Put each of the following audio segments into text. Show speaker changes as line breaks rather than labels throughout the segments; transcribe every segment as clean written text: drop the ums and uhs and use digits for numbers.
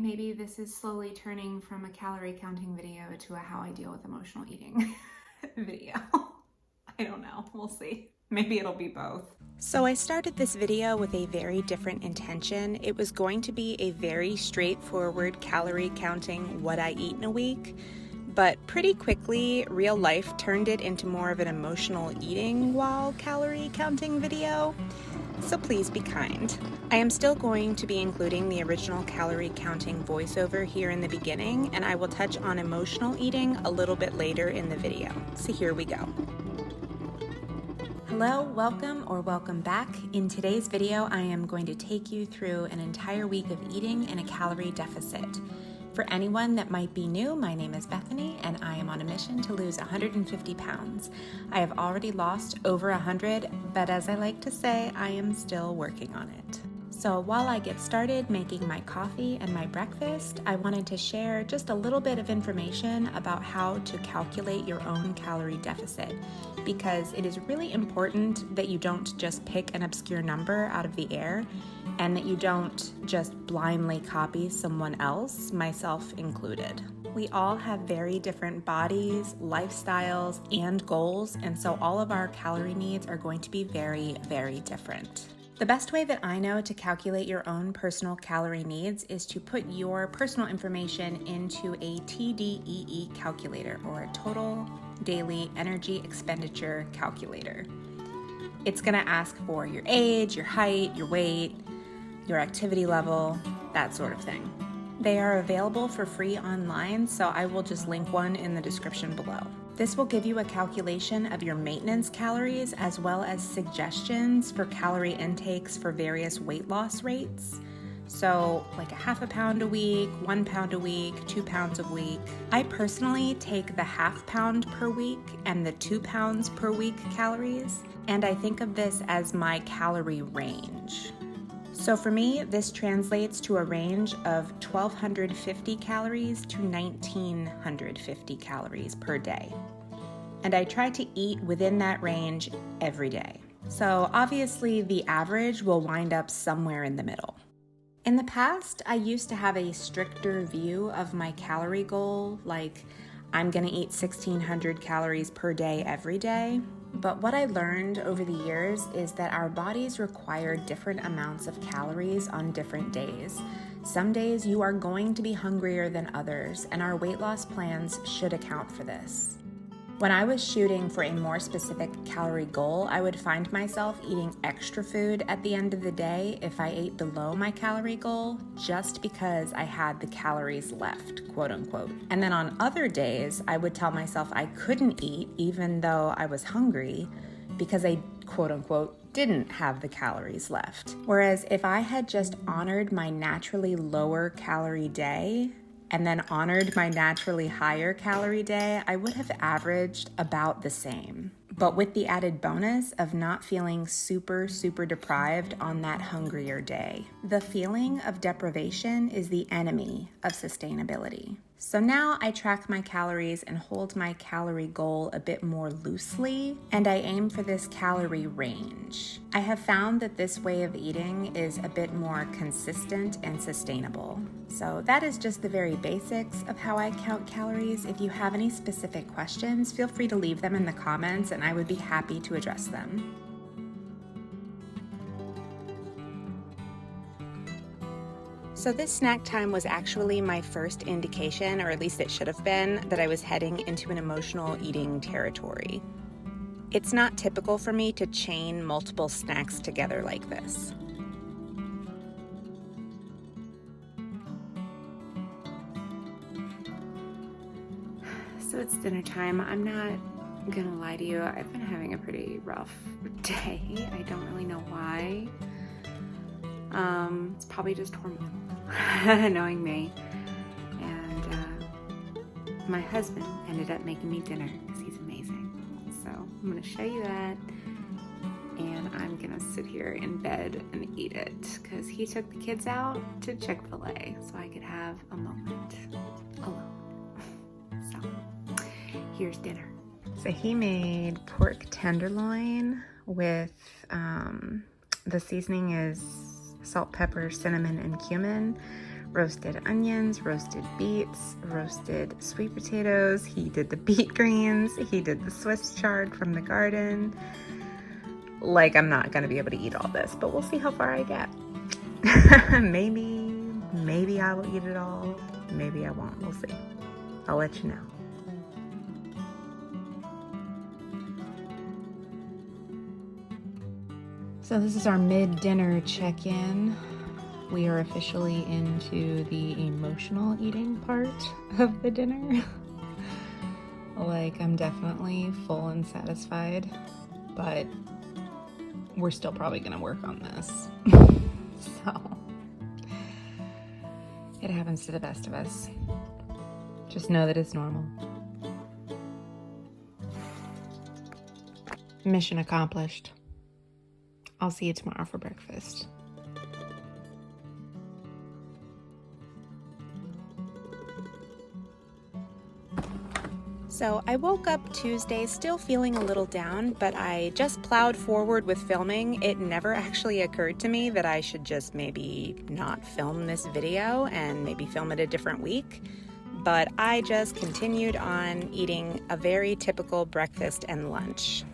Maybe this is slowly turning from a calorie counting video to a how I deal with emotional eating video. I don't know, we'll see. Maybe it'll be both.
So I started this video with a very different intention. It was going to be a very straightforward calorie counting what I eat in a week, but pretty quickly real life turned it into more of an emotional eating while calorie counting video. So please be kind. I am still going to be including the original calorie counting voiceover here in the beginning, and I will touch on emotional eating a little bit later in the video. So here we go. Hello, welcome or welcome back. In today's video, I am going to take you through an entire week of eating in a calorie deficit. For anyone that might be new, my name is Bethany and I am on a mission to lose 150 pounds. I have already lost over 100, but as I like to say, I am still working on it. So while I get started making my coffee and my breakfast, I wanted to share just a little bit of information about how to calculate your own calorie deficit, because it is really important that you don't just pick an obscure number out of the air and that you don't just blindly copy someone else, myself included. We all have very different bodies, lifestyles, and goals, and so all of our calorie needs are going to be very, very different. The best way that I know to calculate your own personal calorie needs is to put your personal information into a TDEE calculator, or a total daily energy expenditure calculator. It's going to ask for your age, your height, your weight, your activity level, that sort of thing. They are available for free online, so I will just link one in the description below. This will give you a calculation of your maintenance calories as well as suggestions for calorie intakes for various weight loss rates. So like a half a pound a week, 1 pound a week, 2 pounds a week. I personally take the half pound per week and the 2 pounds per week calories, and I think of this as my calorie range. So for me, this translates to a range of 1,250 calories to 1,950 calories per day. And I try to eat within that range every day. So obviously the average will wind up somewhere in the middle. In the past, I used to have a stricter view of my calorie goal, like I'm gonna eat 1,600 calories per day every day. But what I learned over the years is that our bodies require different amounts of calories on different days. Some days you are going to be hungrier than others, and our weight loss plans should account for this. When I was shooting for a more specific calorie goal, I would find myself eating extra food at the end of the day if I ate below my calorie goal, just because I had the calories left, quote unquote. And then on other days, I would tell myself I couldn't eat even though I was hungry because I, quote unquote, didn't have the calories left. Whereas if I had just honored my naturally lower calorie day, and then honored my naturally higher calorie day, I would have averaged about the same. But with the added bonus of not feeling super deprived on that hungrier day. The feeling of deprivation is the enemy of sustainability. So now I track my calories and hold my calorie goal a bit more loosely, and I aim for this calorie range. I have found that this way of eating is a bit more consistent and sustainable. So that is just the very basics of how I count calories. If you have any specific questions, feel free to leave them in the comments and I would be happy to address them. So this snack time was actually my first indication, or at least it should have been, that I was heading into an emotional eating territory. It's not typical for me to chain multiple snacks together like this. So it's dinner time. I'm not gonna lie to you, I've been having a pretty rough day. I don't really know why. It's probably just hormonal, knowing me. And my husband ended up making me dinner because he's amazing. So I'm gonna show you that, and I'm gonna sit here in bed and eat it because he took the kids out to Chick-fil-A so I could have a moment alone. So here's dinner. So he made pork tenderloin with, the seasoning is salt, pepper, cinnamon, and cumin. roasted onions, roasted beets, roasted sweet potatoes. He did the beet greens. He did the Swiss chard from the garden. Like, I'm not going to be able to eat all this, but we'll see how far I get. Maybe I will eat it all. Maybe I won't. We'll see. I'll let you know. So this is our mid-dinner check-in. We are officially into the emotional eating part of the dinner. Like, I'm definitely full and satisfied, but we're still probably gonna work on this. So, it happens to the best of us. Just know that it's normal. Mission accomplished. I'll see you tomorrow for breakfast. So I woke up Tuesday still feeling a little down, but I just plowed forward with filming. It never actually occurred to me that I should just maybe not film this video and maybe film it a different week. But I just continued on eating a very typical breakfast and lunch.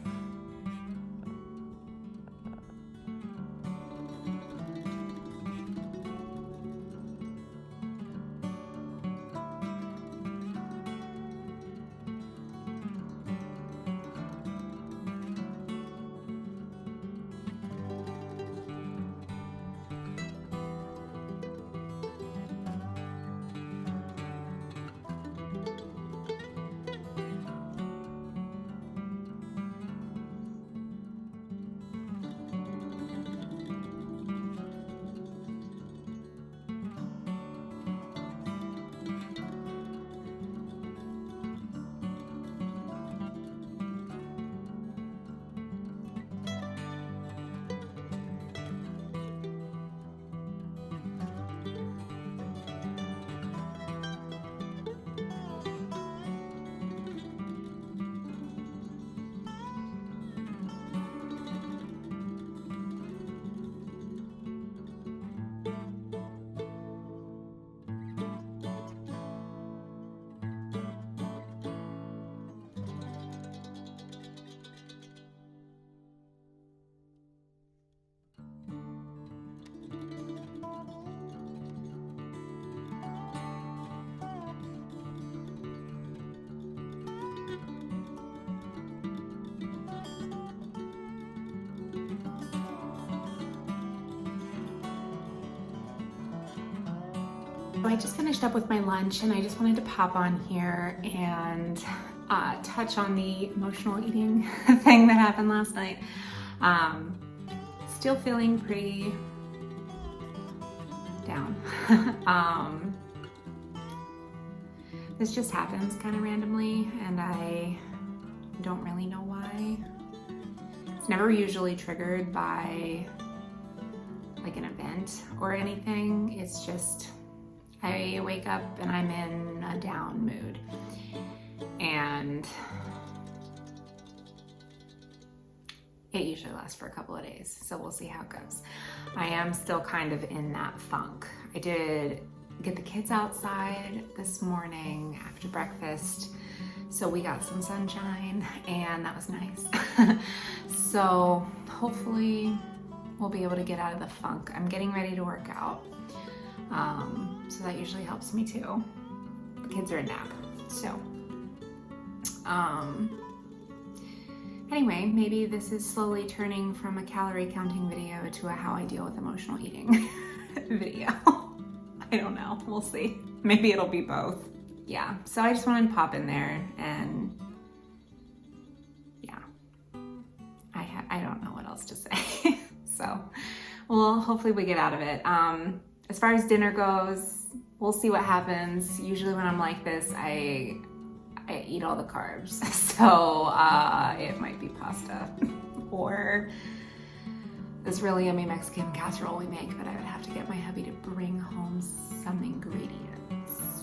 I just finished up with my lunch and I just wanted to pop on here and touch on the emotional eating thing that happened last night. Still feeling pretty down. This just happens kind of randomly and I don't really know why. It's never usually triggered by like an event or anything. It's just I wake up and I'm in a down mood, and it usually lasts for a couple of days, so we'll see how it goes. I am still kind of in that funk. I did get the kids outside this morning after breakfast, so we got some sunshine and that was nice. So hopefully we'll be able to get out of the funk. I'm getting ready to work out. So that usually helps me too. The kids are a nap, so anyway, maybe this is slowly turning from a calorie counting video to a how I deal with emotional eating video. I don't know, we'll see. Maybe it'll be both. Yeah, so I just wanted to pop in there and yeah, I don't know what else to say. So, well, hopefully we get out of it. As far as dinner goes, we'll see what happens. Usually when I'm like this, I eat all the carbs. So it might be pasta or this really yummy Mexican casserole we make, but I would have to get my hubby to bring home some ingredients,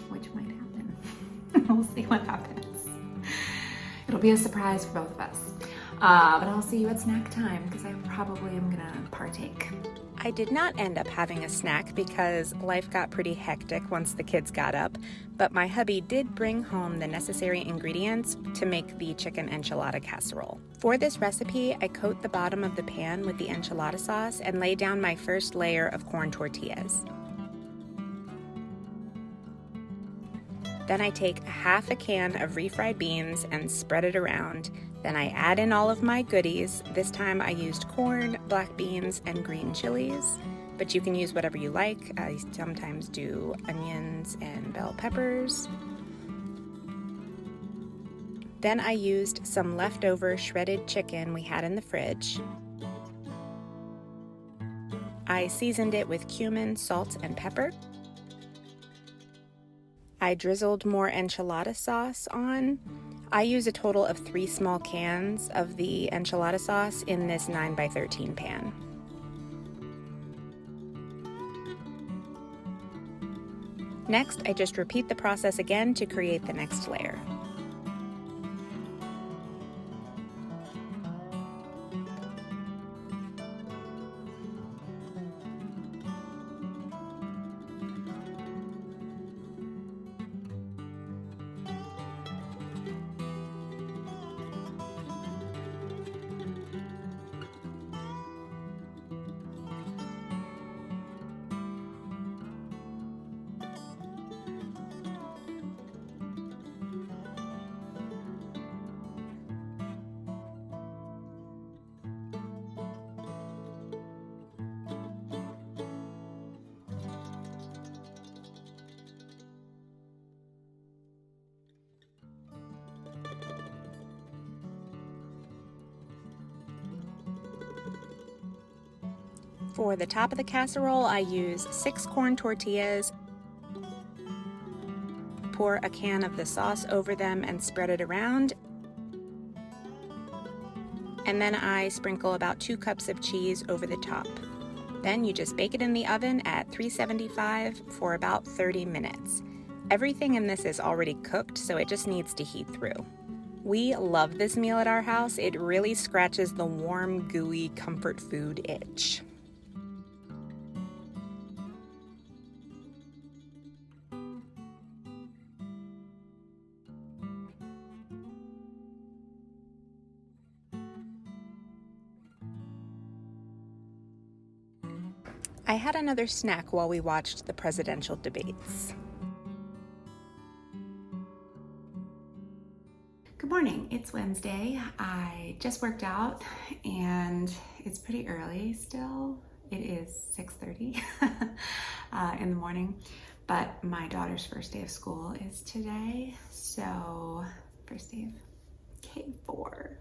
which might happen. We'll see what happens. It'll be a surprise for both of us. But I'll see you at snack time because I probably am gonna partake.
I did not end up having a snack because life got pretty hectic once the kids got up, but my hubby did bring home the necessary ingredients to make the chicken enchilada casserole. For this recipe, I coat the bottom of the pan with the enchilada sauce and lay down my first layer of corn tortillas. Then I take half a can of refried beans and spread it around. Then I add in all of my goodies. This time I used corn, black beans, and green chilies, but you can use whatever you like. I sometimes do onions and bell peppers. Then I used some leftover shredded chicken we had in the fridge. I seasoned it with cumin, salt, and pepper. I drizzled more enchilada sauce on. I use a total of 3 small cans of the enchilada sauce in this 9x13 pan. Next, I just repeat the process again to create the next layer. For the top of the casserole, I use 6 corn tortillas, pour a can of the sauce over them and spread it around, and then I sprinkle about 2 cups of cheese over the top. Then you just bake it in the oven at 375 for about 30 minutes. Everything in this is already cooked, so it just needs to heat through. We love this meal at our house. It really scratches the warm, gooey comfort food itch. I had another snack while we watched the presidential debates.
Good morning, it's Wednesday. I just worked out and it's pretty early still. It is 6:30 in the morning, but my daughter's first day of school is today. So, first day of K4.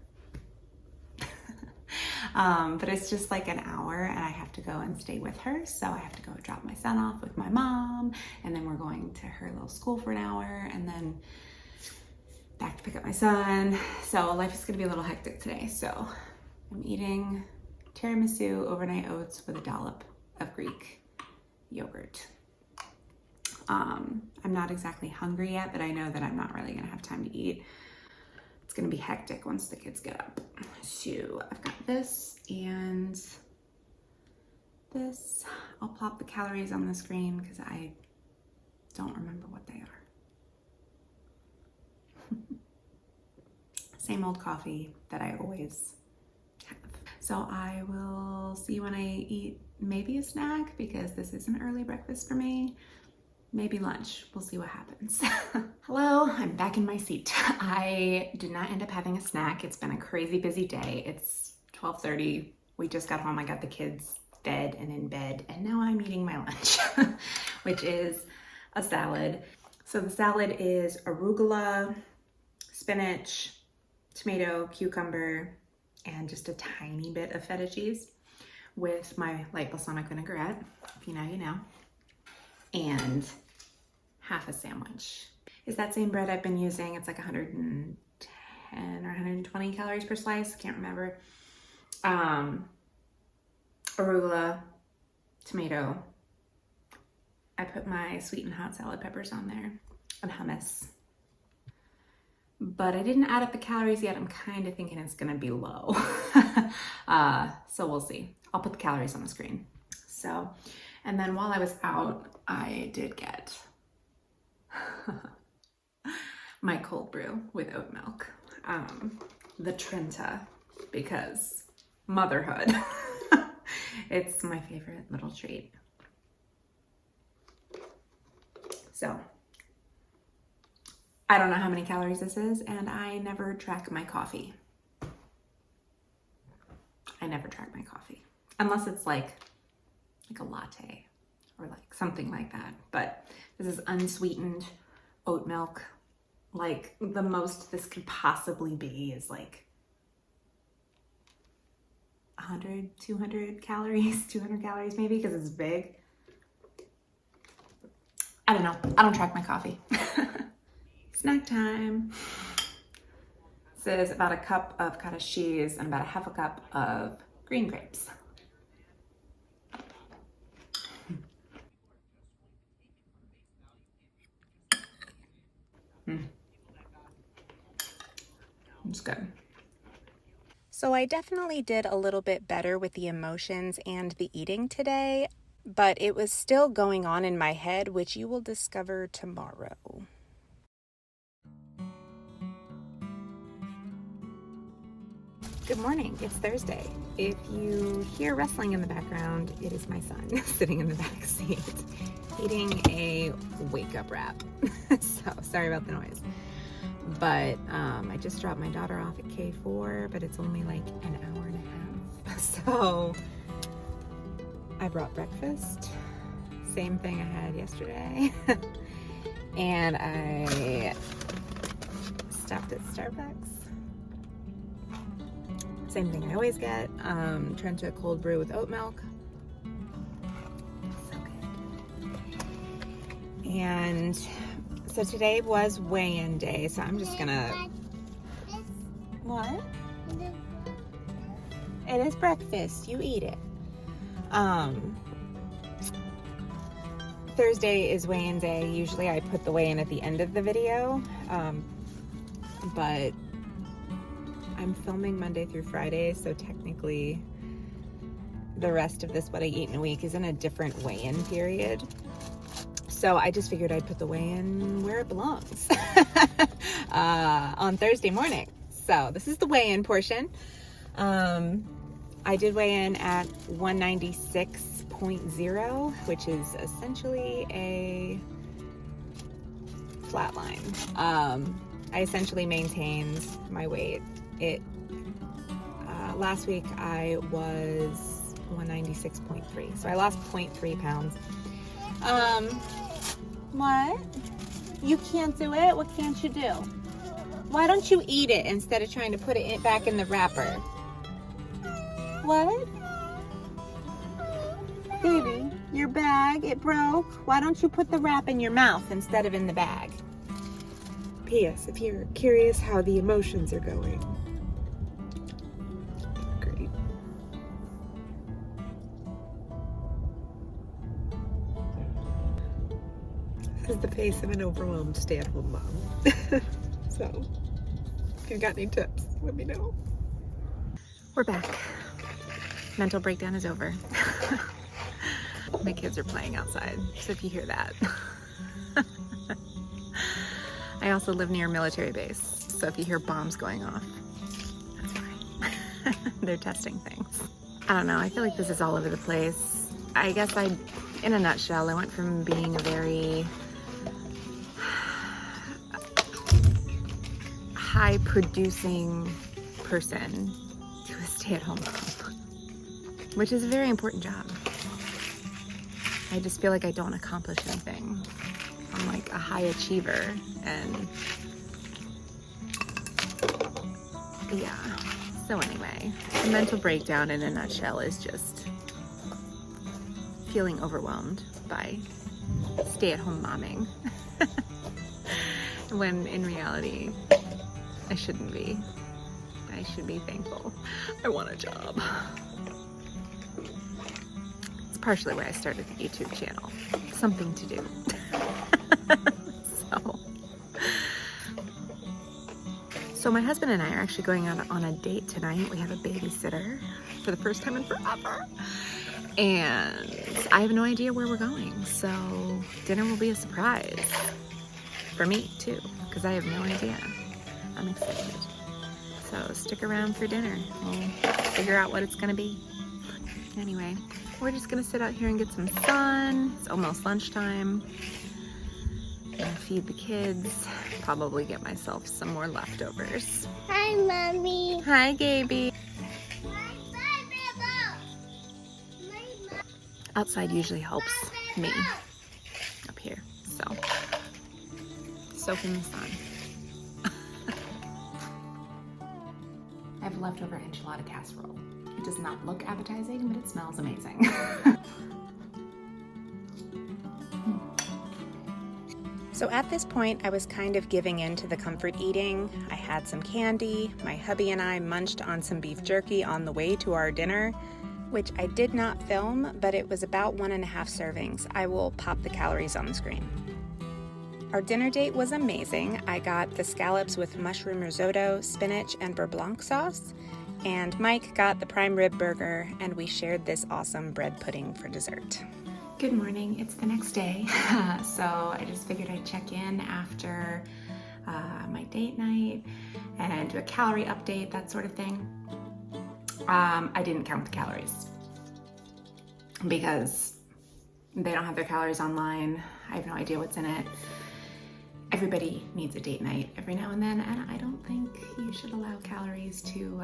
But it's just like an hour and I have to go and stay with her. So I have to go drop my son off with my mom, and then we're going to her little school for an hour and then back to pick up my son. So life is gonna be a little hectic today. So I'm eating tiramisu overnight oats with a dollop of Greek yogurt. I'm not exactly hungry yet, but I know that I'm not really gonna have time to eat. It's gonna be hectic once the kids get up. So I've got this and this. I'll plop the calories on the screen because I don't remember what they are. Same old coffee that I always have. So I will see when I eat maybe a snack because this is an early breakfast for me. Maybe lunch, we'll see what happens. Hello, I'm back in my seat. I did not end up having a snack. It's been a crazy busy day. It's 12:30. We just got home. I got the kids fed and in bed, and now I'm eating my lunch, which is a salad. So the salad is arugula, spinach, tomato, cucumber, and just a tiny bit of feta cheese with my light balsamic vinaigrette. If you know, you know. And half a sandwich. Is that same bread I've been using? It's like 110 or 120 calories per slice. Can't remember. Arugula, tomato. I put my sweet and hot salad peppers on there and hummus. But I didn't add up the calories yet. I'm kind of thinking it's gonna be low. So we'll see. I'll put the calories on the screen. So, and then while I was out, I did get my cold brew with oat milk, the Trenta, because motherhood. It's my favorite little treat. So, I don't know how many calories this is, and I never track my coffee. I never track my coffee, unless it's like a latte or like something like that. But this is unsweetened oat milk. Like the most this could possibly be is like 100, 200 calories, 200 calories maybe, because it's big. I don't know. I don't track my coffee. Snack time. This is about a cup of cottage cheese and about a half a cup of green grapes. It's good.
So I definitely did a little bit better with the emotions and the eating today, but it was still going on in my head, which you will discover tomorrow. Good morning, it's Thursday. If you hear rustling in the background, it is my son sitting in the back seat eating a wake-up wrap. So sorry about the noise. But I just dropped my daughter off at K4, but it's only like an hour and a half. So I brought breakfast, same thing I had yesterday. And I stopped at Starbucks. Same thing I always get, Trenta cold brew with oat milk. So good. And so today was weigh-in day, so I'm just gonna... What? It is breakfast, you eat it. Thursday is weigh-in day. Usually I put the weigh-in at the end of the video, but I'm filming Monday through Friday, so technically the rest of this What I Eat in a Week is in a different weigh-in period. So I just figured I'd put the weigh-in where it belongs on Thursday morning. So this is the weigh-in portion. I did weigh in at 196.0, which is essentially a flat line. I essentially maintained my weight. Last week I was 196.3, so I lost 0.3 pounds. What? You can't do it? What can't you do? Why don't you eat it instead of trying to put it back in the wrapper? What? Baby, your bag, it broke. Why don't you put the wrap in your mouth instead of in the bag?
P.S. If you're curious how the emotions are going. Great. This is the face of an overwhelmed stay-at-home mom. So, if you've got any tips, let me know.
We're back. Mental breakdown is over. My kids are playing outside, so if you hear that. I also live near a military base, so if you hear bombs going off, that's why. They're testing things. I don't know, I feel like this is all over the place. I guess in a nutshell, I went from being a very high-producing person to a stay-at-home mom, which is a very important job. I just feel like I don't accomplish anything. I'm like a high achiever, and yeah. So anyway, the mental breakdown in a nutshell is just feeling overwhelmed by stay-at-home momming. When in reality, I shouldn't be. I should be thankful. I want a job. It's partially why I started the YouTube channel. Something to do. So my husband and I are actually going out on a date tonight. We have a babysitter for the first time in forever. and I have no idea where we're going, so dinner will be a surprise for me too, because I have no idea. I'm excited. So stick around for dinner. We'll figure out what it's gonna be. Anyway, we're just gonna sit out here and get some sun. It's almost lunchtime. Gonna feed the kids, probably get myself some more leftovers.
Hi, Mommy.
Hi, Gaby. Outside usually helps me up here, so soak in the sun. I have leftover enchilada casserole. It does not look appetizing, but it smells amazing. So at this point, I was kind of giving in to the comfort eating. I had some candy. My hubby and I munched on some beef jerky on the way to our dinner, which I did not film, but it was about 1.5 servings. I will pop the calories on the screen. Our dinner date was amazing. I got the scallops with mushroom risotto, spinach, and beurre blanc sauce. And Mike got the prime rib burger, and we shared this awesome bread pudding for dessert. Good morning, it's the next day. So I just figured I'd check in after my date night and do a calorie update, that sort of thing. I didn't count the calories because they don't have their calories online. I have no idea what's in it. Everybody needs a date night every now and then, and I don't think you should allow calories to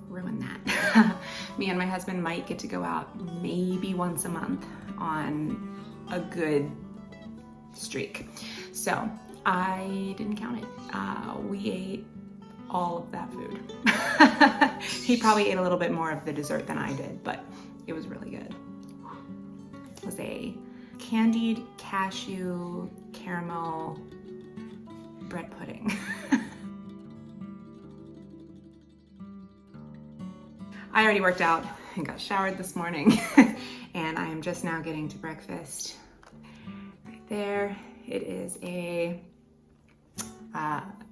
ruin that. Me and my husband might get to go out maybe once a month on a good streak. So I didn't count it. We ate all of that food. He probably ate a little bit more of the dessert than I did, but it was really good. It was a candied cashew caramel bread pudding. I already worked out and got showered this morning, and I am just now getting to breakfast. Right there, it is a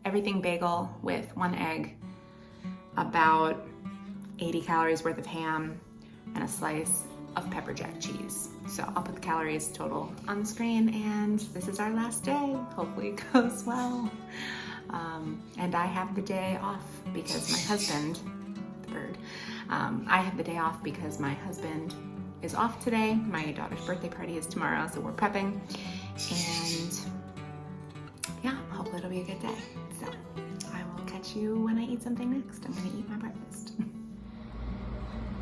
everything bagel with 1 egg, about 80 calories worth of ham, and a slice of pepper jack cheese. So I'll put the calories total on the screen, and this is our last day. Hopefully it goes well. And I have the day off because my husband, the bird, I have the day off because my husband is off today. My daughter's birthday party is tomorrow, so we're prepping. And yeah, hopefully it'll be a good day. So I will catch you when I eat something next. I'm gonna eat my breakfast.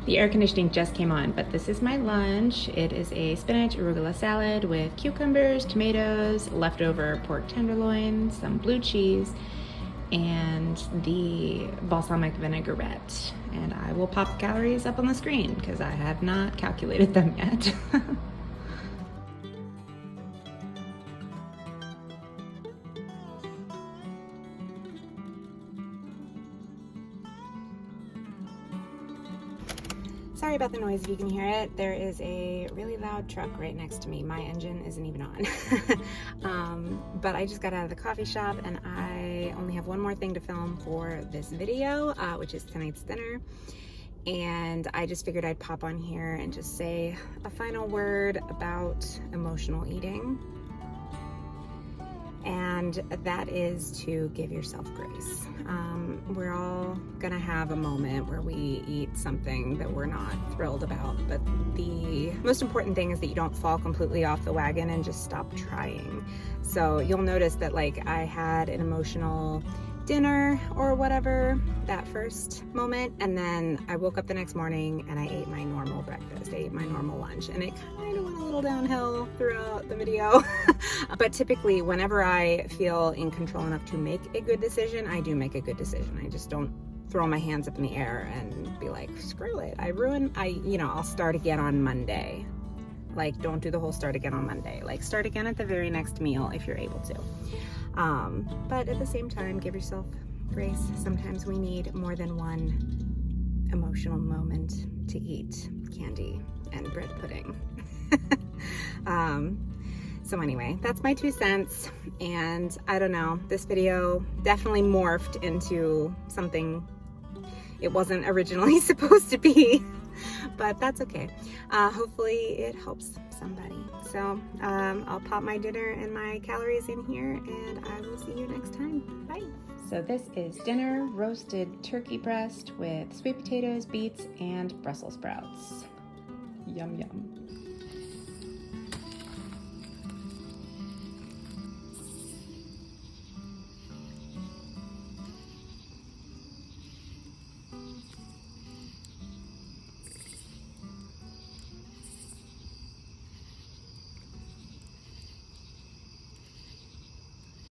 The air conditioning just came on, but this is my lunch. It is a spinach arugula salad with cucumbers, tomatoes, leftover pork tenderloin, some blue cheese, and the balsamic vinaigrette. And I will pop calories up on the screen because I have not calculated them yet. Sorry about the noise if you can hear it. There is a really loud truck right next to me. My engine isn't even on. But I just got out of the coffee shop and I only have one more thing to film for this video, which is tonight's dinner. And I just figured I'd pop on here and just say a final word about emotional eating. And that is to give yourself grace. We're all gonna have a moment where we eat something that we're not thrilled about, but the most important thing is that you don't fall completely off the wagon and just stop trying. So you'll notice that like I had an emotional dinner or whatever that first moment, and then I woke up the next morning and I ate my normal breakfast, I ate my normal lunch, and it kind of went a little downhill throughout the video. But typically whenever I feel in control enough to make a good decision, I do make a good decision. I just don't throw my hands up in the air and be like, screw it, I'll start again on Monday. Like, don't do the whole start again on Monday. Like, start again at the very next meal if you're able to. But at the same time, give yourself grace. Sometimes we need more than one emotional moment to eat candy and bread pudding. So anyway, that's my 2 cents. And I don't know, this video definitely morphed into something it wasn't originally supposed to be.
but that's okay. Hopefully it helps somebody. So I'll pop my dinner and my calories in here, and I will see you next time. Bye.
So this is dinner: roasted turkey breast with sweet potatoes, beets, and Brussels sprouts. Yum, yum.